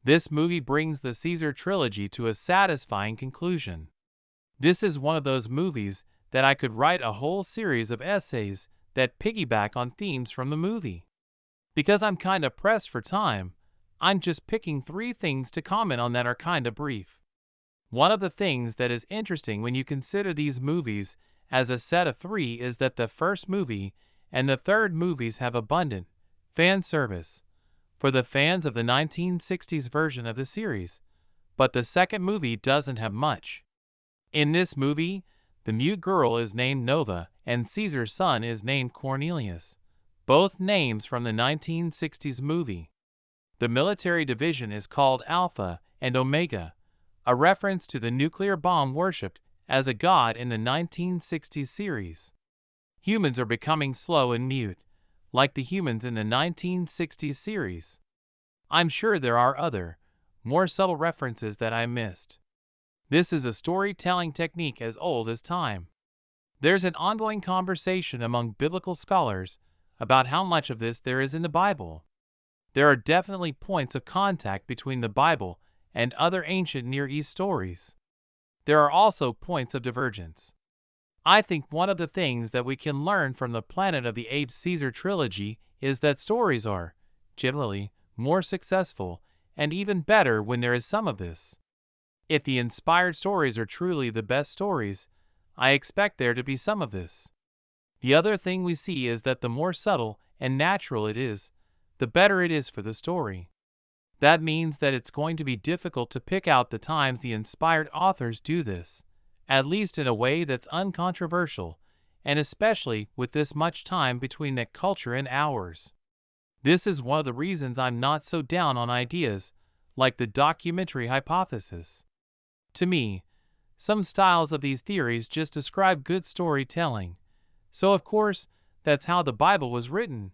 This movie brings the Caesar trilogy to a satisfying conclusion. This is one of those movies that I could write a whole series of essays that piggyback on themes from the movie. Because I'm kinda pressed for time, I'm just picking 3 things to comment on that are kinda brief. One of the things that is interesting when you consider these movies as a set of 3 is that the first movie and the third movies have abundant fan service for the fans of the 1960s version of the series, but the second movie doesn't have much. In this movie, the mute girl is named Nova and Caesar's son is named Cornelius, both names from the 1960s movie. The military division is called Alpha and Omega, a reference to the nuclear bomb worshipped as a god in the 1960s series. Humans are becoming slow and mute, like the humans in the 1960s series. I'm sure there are other, more subtle references that I missed. This is a storytelling technique as old as time. There's an ongoing conversation among biblical scholars about how much of this there is in the Bible. There are definitely points of contact between the Bible and other ancient Near East stories. There are also points of divergence. I think one of the things that we can learn from the Planet of the Apes Caesar trilogy is that stories are, generally, more successful and even better when there is some of this. If the inspired stories are truly the best stories, I expect there to be some of this. The other thing we see is that the more subtle and natural it is, the better it is for the story. That means that it's going to be difficult to pick out the times the inspired authors do this, at least in a way that's uncontroversial, and especially with this much time between that culture and ours. This is one of the reasons I'm not so down on ideas like the documentary hypothesis. To me, some styles of these theories just describe good storytelling, so of course, that's how the Bible was written.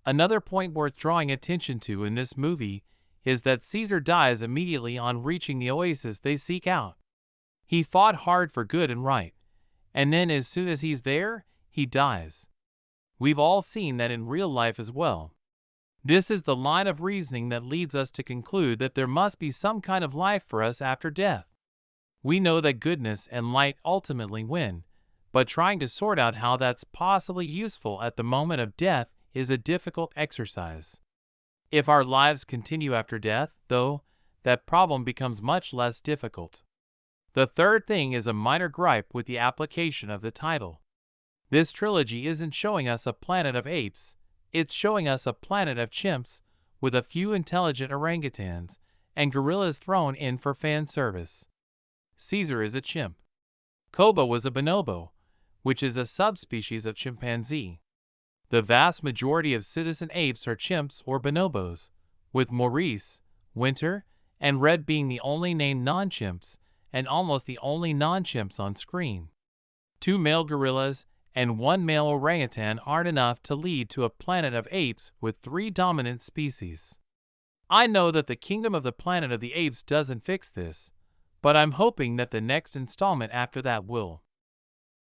Another point worth drawing attention to in this movie is that Caesar dies immediately on reaching the oasis they seek out. He fought hard for good and right, and then as soon as he's there, he dies. We've all seen that in real life as well. This is the line of reasoning that leads us to conclude that there must be some kind of life for us after death. We know that goodness and light ultimately win, but trying to sort out how that's possibly useful at the moment of death is a difficult exercise. If our lives continue after death, though, that problem becomes much less difficult. The third thing is a minor gripe with the application of the title. This trilogy isn't showing us a planet of apes, it's showing us a planet of chimps with a few intelligent orangutans and gorillas thrown in for fan service. Caesar is a chimp. Koba was a bonobo, which is a subspecies of chimpanzee. The vast majority of citizen apes are chimps or bonobos, with Maurice, Winter, and Red being the only named non-chimps and almost the only non-chimps on screen. 2 male gorillas and 1 male orangutan aren't enough to lead to a planet of apes with 3 dominant species. I know that the Kingdom of the Planet of the Apes doesn't fix this, but I'm hoping that the next installment after that will.